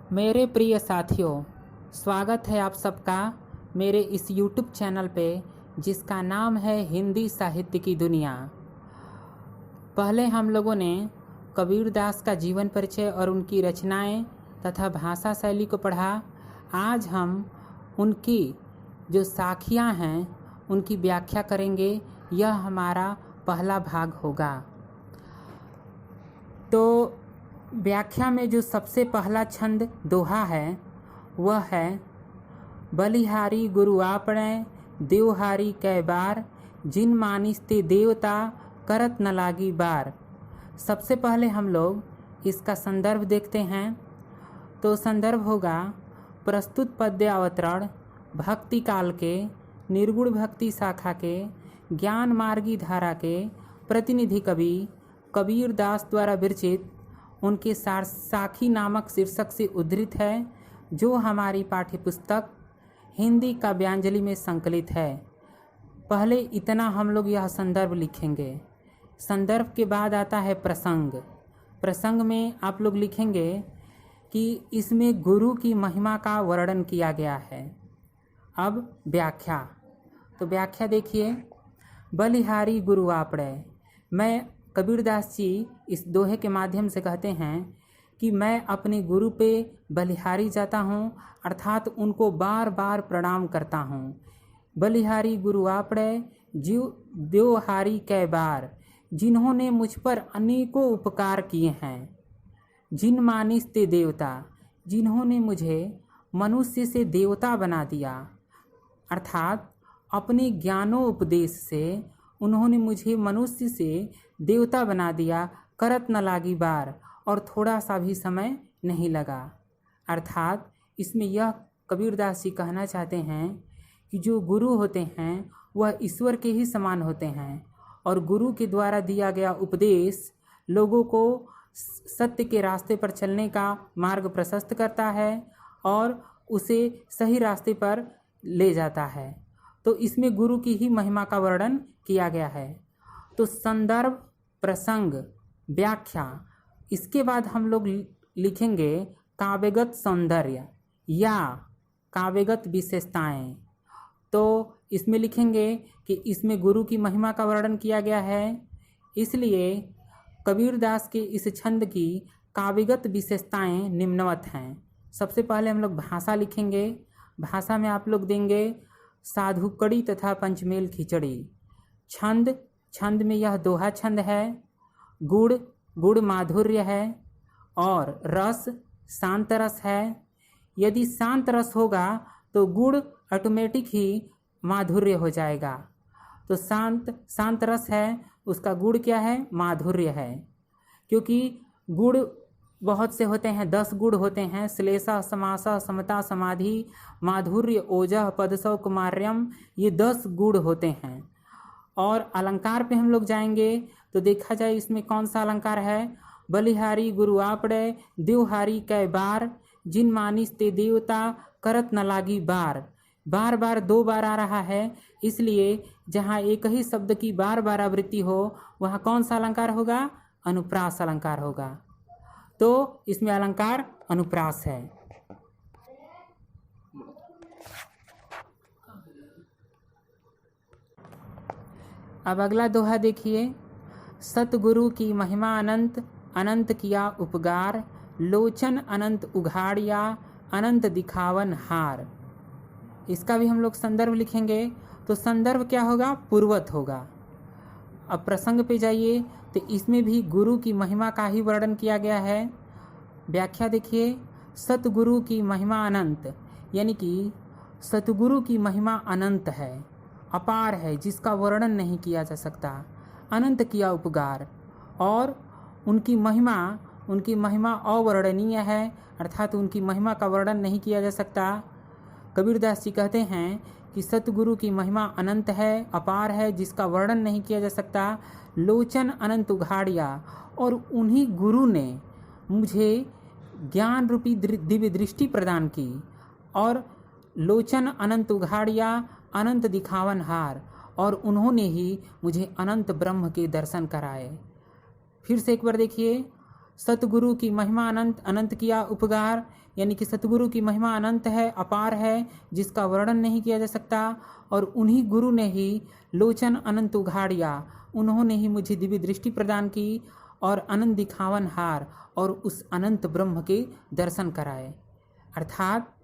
मेरे प्रिय साथियों, स्वागत है आप सबका मेरे इस YouTube चैनल पे जिसका नाम है हिंदी साहित्य की दुनिया। पहले हम लोगों ने कबीरदास का जीवन परिचय और उनकी रचनाएं तथा भाषा शैली को पढ़ा। आज हम उनकी जो साखियां हैं उनकी व्याख्या करेंगे। यह हमारा पहला भाग होगा। तो व्याख्या में जो सबसे पहला छंद दोहा है वह है बलिहारी गुरु आपणे देवहारी कै बार, जिन मानिस ते देवता करत न लागी बार। सबसे पहले हम लोग इसका संदर्भ देखते हैं। तो संदर्भ होगा प्रस्तुत पद्य अवतरण भक्ति काल के, निर्गुण भक्ति शाखा के, ज्ञान मार्गी धारा के प्रतिनिधि कवि कबीरदास द्वारा विरचित उनके साखी नामक शीर्षक से उद्धृत है, जो हमारी पाठ्यपुस्तक हिंदी काव्यांजलि में संकलित है। पहले इतना हम लोग यह संदर्भ लिखेंगे। संदर्भ के बाद आता है प्रसंग। प्रसंग में आप लोग लिखेंगे कि इसमें गुरु की महिमा का वर्णन किया गया है। अब व्याख्या। तो व्याख्या देखिए, बलिहारी गुरु आपणे। मैं कबीरदास जी इस दोहे के माध्यम से कहते हैं कि मैं अपने गुरु पे बलिहारी जाता हूँ, अर्थात उनको बार बार प्रणाम करता हूँ। बलिहारी गुरु आपणे जीव देवहारी कै बार, जिन्होंने मुझ पर अनेकों उपकार किए हैं। जिन मानिस ते देवता, जिन्होंने मुझे मनुष्य से देवता बना दिया, अर्थात अपने ज्ञानोपदेश से उन्होंने मुझे मनुष्य से देवता बना दिया। करत न लागी बार, और थोड़ा सा भी समय नहीं लगा। अर्थात इसमें यह कबीरदास जी कहना चाहते हैं कि जो गुरु होते हैं वह ईश्वर के ही समान होते हैं, और गुरु के द्वारा दिया गया उपदेश लोगों को सत्य के रास्ते पर चलने का मार्ग प्रशस्त करता है और उसे सही रास्ते पर ले जाता है। तो इसमें गुरु की ही महिमा का वर्णन किया गया है। तो संदर्भ, प्रसंग, व्याख्या। इसके बाद हम लोग लिखेंगे काव्यगत सौंदर्य या काव्यगत विशेषताएं। तो इसमें लिखेंगे कि इसमें गुरु की महिमा का वर्णन किया गया है, इसलिए कबीरदास के इस छंद की काव्यगत विशेषताएं निम्नवत हैं। सबसे पहले हम लोग भाषा लिखेंगे। भाषा में आप लोग देंगे साधुकड़ी तथा पंचमेल खिचड़ी। छंद, छंद में यह दोहा छंद है। गुड़, गुड़ माधुर्य है, और रस शांत रस है। यदि शांत रस होगा तो गुड़ ऑटोमेटिक ही माधुर्य हो जाएगा। तो शांत रस है, उसका गुड़ क्या है? माधुर्य है। क्योंकि गुड़ बहुत से होते हैं, 10 गुण होते हैं। श्लेषा, समासा, समता, समाधि, माधुर्य, ओजः, पदसौ, कुमार्यम, ये 10 गुण होते हैं। और अलंकार पे हम लोग जाएंगे तो देखा जाए इसमें कौन सा अलंकार है। बलिहारी गुरु आपणे देवहारी कै बार, जिन मानिस ते देवता करत न लागी बार। बार बार 2 बार आ रहा है, इसलिए जहाँ एक ही शब्द की बार बार आवृत्ति हो वहाँ कौन सा अलंकार होगा? अनुप्रास अलंकार होगा। तो इसमें अलंकार अनुप्रास है। अब अगला दोहा देखिए। सतगुरु की महिमा अनंत, अनंत किया उपकार, लोचन अनंत उघाड़िया, अनंत दिखावन हार। इसका भी हम लोग संदर्भ लिखेंगे। तो संदर्भ क्या होगा? पूर्वत होगा। अब प्रसंग पे जाइए तो इसमें भी गुरु की महिमा का ही वर्णन किया गया है। व्याख्या देखिए, सतगुरु की महिमा अनंत, यानी कि सतगुरु की महिमा अनंत है, अपार है, जिसका वर्णन नहीं किया जा सकता। अनंत किया उपकार, और उनकी महिमा अवर्णनीय है, अर्थात उनकी महिमा का वर्णन नहीं किया जा सकता। कबीरदास जी कहते हैं कि सतगुरु की महिमा अनंत है, अपार है, जिसका वर्णन नहीं किया जा सकता। लोचन अनंत उघाड़िया, और उन्हीं गुरु ने मुझे ज्ञान रूपी दिव्य दृष्टि प्रदान की। और लोचन अनंत उघाड़िया, अनंत दिखावन हार, और उन्होंने ही मुझे अनंत ब्रह्म के दर्शन कराए। फिर से एक बार देखिए, सतगुरु की महिमा अनंत, अनंत किया उपकार, यानी कि सतगुरु की महिमा अनंत है, अपार है, जिसका वर्णन नहीं किया जा सकता। और उन्हीं गुरु ने ही लोचन अनंत उघाड़िया, उन्होंने ही मुझे दिव्य दृष्टि प्रदान की और अनंत दिखावन हार और उस अनंत ब्रह्म के दर्शन कराए। अर्थात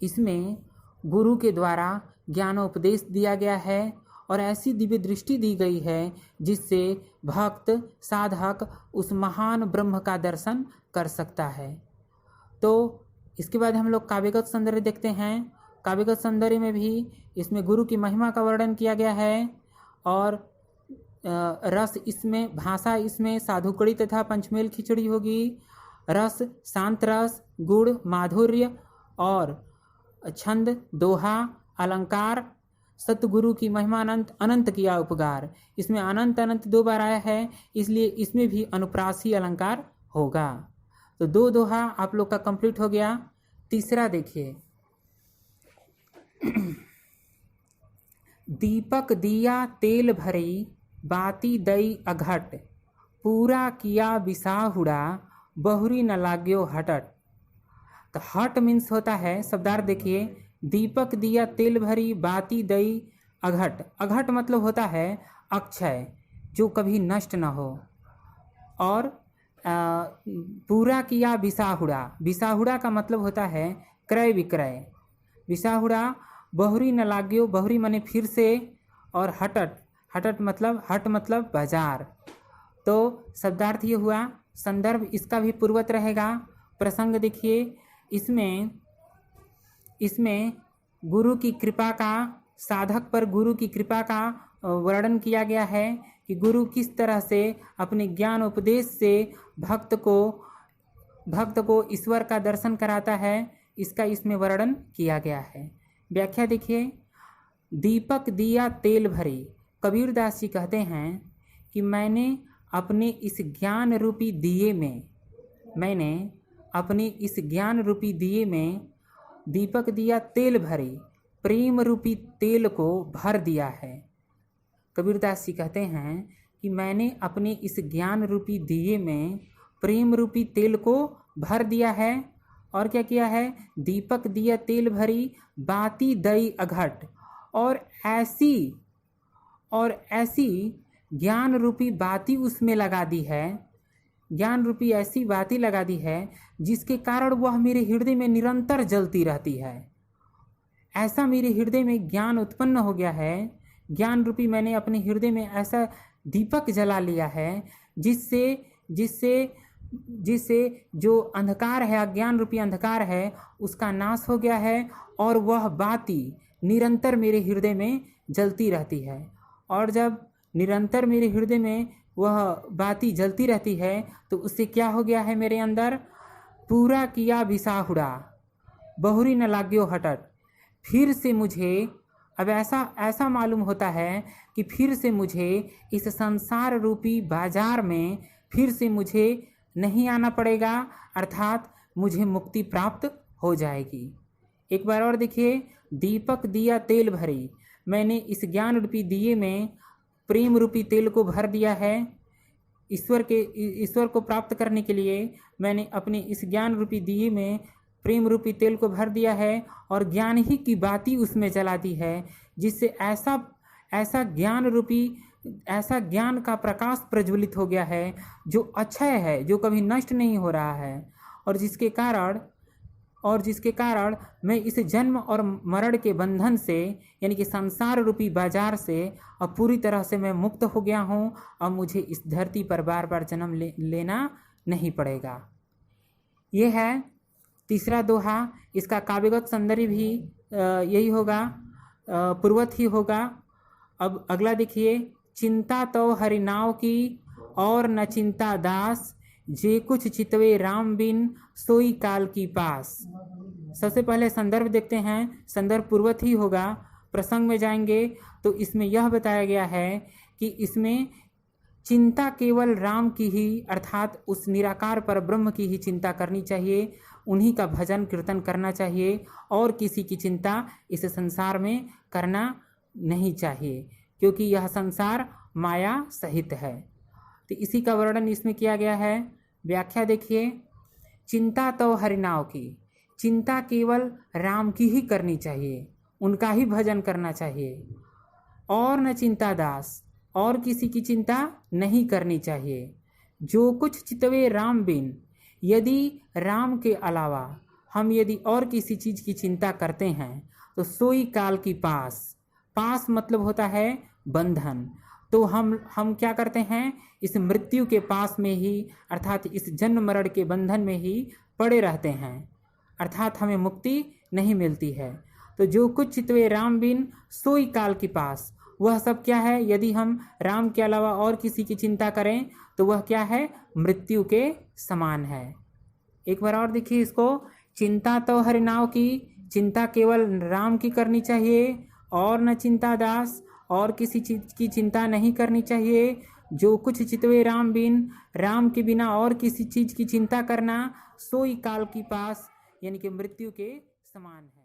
इसमें गुरु के द्वारा ज्ञानोपदेश दिया गया है और ऐसी दिव्य दृष्टि दी गई है जिससे भक्त साधक उस महान ब्रह्म का दर्शन कर सकता है। तो इसके बाद हम लोग काव्यगत सौंदर्य देखते हैं। काव्यगत सौंदर्य में भी इसमें गुरु की महिमा का वर्णन किया गया है और रस इसमें, भाषा इसमें साधुकड़ी तथा पंचमेल खिचड़ी होगी। रस शांत रस, गुण माधुर्य और छंद दोहा, अलंकार सतगुरु की महिमा अनंत, अनंत किया उपकार। इसमें अनंत अनंत 2 बार आया है, इसलिए इसमें भी अनुप्रासी अलंकार होगा। तो 2 दोहा आप लोग का कंप्लीट हो गया। तीसरा देखिए, दीपक दिया तेल भरी बाती दई अघट, पूरा किया बिसाहुड़ा बहुरी न लाग्यो हटट। तो हट मीन्स होता है, शब्दार्थ देखिए, दीपक दिया तेल भरी बाती दई अघट। अघट मतलब होता है अक्षय, जो कभी नष्ट न हो। और पूरा किया बिसाहुड़ा, बिसाहुड़ा का मतलब होता है क्रय विक्रय। बिसाहुड़ा बहुरी न लाग्यो, बहुरी माने फिर से, और हटट, हटट मतलब हट मतलब बाजार। तो शब्दार्थ ये हुआ। संदर्भ इसका भी पूर्वत रहेगा। प्रसंग देखिए, इसमें गुरु की कृपा का, साधक पर गुरु की कृपा का वर्णन किया गया है कि गुरु किस तरह से अपने ज्ञान उपदेश से भक्त को ईश्वर का दर्शन कराता है, इसका इसमें वर्णन किया गया है। व्याख्या देखिए, दीपक दिया तेल भरी। कबीरदास जी कहते हैं कि मैंने अपने इस ज्ञान रूपी दिए में दीपक दिया तेल भरी, प्रेम रूपी तेल को भर दिया है। कबीरदास जी कहते हैं कि मैंने अपने इस ज्ञान रूपी दिए में प्रेम रूपी तेल को भर दिया है। और क्या किया है? दीपक दिया तेल भरी बाती दई अघट, और ऐसी ज्ञान रूपी बाती उसमें लगा दी है, ज्ञान रूपी ऐसी बाती लगा दी है जिसके कारण वह मेरे हृदय में निरंतर जलती रहती है। ऐसा मेरे हृदय में ज्ञान उत्पन्न हो गया है, ज्ञान रूपी मैंने अपने हृदय में ऐसा दीपक जला लिया है जिससे जो अंधकार है, अज्ञान रूपी अंधकार है, उसका नाश हो गया है और वह बाती निरंतर मेरे हृदय में जलती रहती है। और जब निरंतर मेरे हृदय में वह बाती जलती रहती है तो उससे क्या हो गया है मेरे अंदर? पूरा किया बिसाहुड़ा बहुरी न लाग्यो हटट। फिर से मुझे अब ऐसा मालूम होता है कि फिर से मुझे इस संसार रूपी बाजार में फिर से मुझे नहीं आना पड़ेगा, अर्थात मुझे मुक्ति प्राप्त हो जाएगी। एक बार और देखिए, दीपक दिया तेल भरी, मैंने इस ज्ञान रूपी दिए में प्रेम रूपी तेल को भर दिया है। ईश्वर को प्राप्त करने के लिए मैंने अपने इस ज्ञान रूपी दिए में प्रेम रूपी तेल को भर दिया है और ज्ञान ही की बाती उसमें जला दी है, जिससे ऐसा ज्ञान का प्रकाश प्रज्वलित हो गया है जो अक्षय है, जो कभी नष्ट नहीं हो रहा है, और जिसके कारण मैं इस जन्म और मरण के बंधन से, यानी कि संसार रूपी बाजार से अब पूरी तरह से मैं मुक्त हो गया हूँ। अब मुझे इस धरती पर बार बार जन्म लेना नहीं पड़ेगा। ये है तीसरा दोहा। इसका काव्यगत सौंदर्य भी यही होगा, पूर्वत ही होगा। अब अगला देखिए, चिंता तो हरिनाव की और न चिंता दास, जे कुछ चितवे राम बिन सोई काल की पास। सबसे पहले संदर्भ देखते हैं, संदर्भ पूर्वत ही होगा। प्रसंग में जाएंगे तो इसमें यह बताया गया है कि इसमें चिंता केवल राम की ही, अर्थात उस निराकार पर ब्रह्म की ही चिंता करनी चाहिए, उन्हीं का भजन कीर्तन करना चाहिए और किसी की चिंता इस संसार में करना नहीं चाहिए, क्योंकि यह संसार माया सहित है। तो इसी का वर्णन इसमें किया गया है। व्याख्या देखिए, चिंता तो हरिनाव की, चिंता केवल राम की ही करनी चाहिए, उनका ही भजन करना चाहिए। और न चिंता दास, और किसी की चिंता नहीं करनी चाहिए। जो कुछ चितवे राम बिन, यदि राम के अलावा हम यदि और किसी चीज़ की चिंता करते हैं तो सोई काल की पास, पास मतलब होता है बंधन। तो हम क्या करते हैं, इस मृत्यु के पास में ही, अर्थात इस जन्म मरण के बंधन में ही पड़े रहते हैं, अर्थात हमें मुक्ति नहीं मिलती है। तो जो कुछ चितवे राम बिन सोई काल की पास, वह सब क्या है, यदि हम राम के अलावा और किसी की चिंता करें तो वह क्या है, मृत्यु के समान है। एक बार और देखिए इसको, चिंता तो हरिनाव की, चिंता केवल राम की करनी चाहिए। और न चिंता दास, और किसी चीज की चिंता नहीं करनी चाहिए। जो कुछ चितवे राम बिन, राम के बिना और किसी चीज की चिंता करना सोई काल की पास, यानी कि मृत्यु के समान है।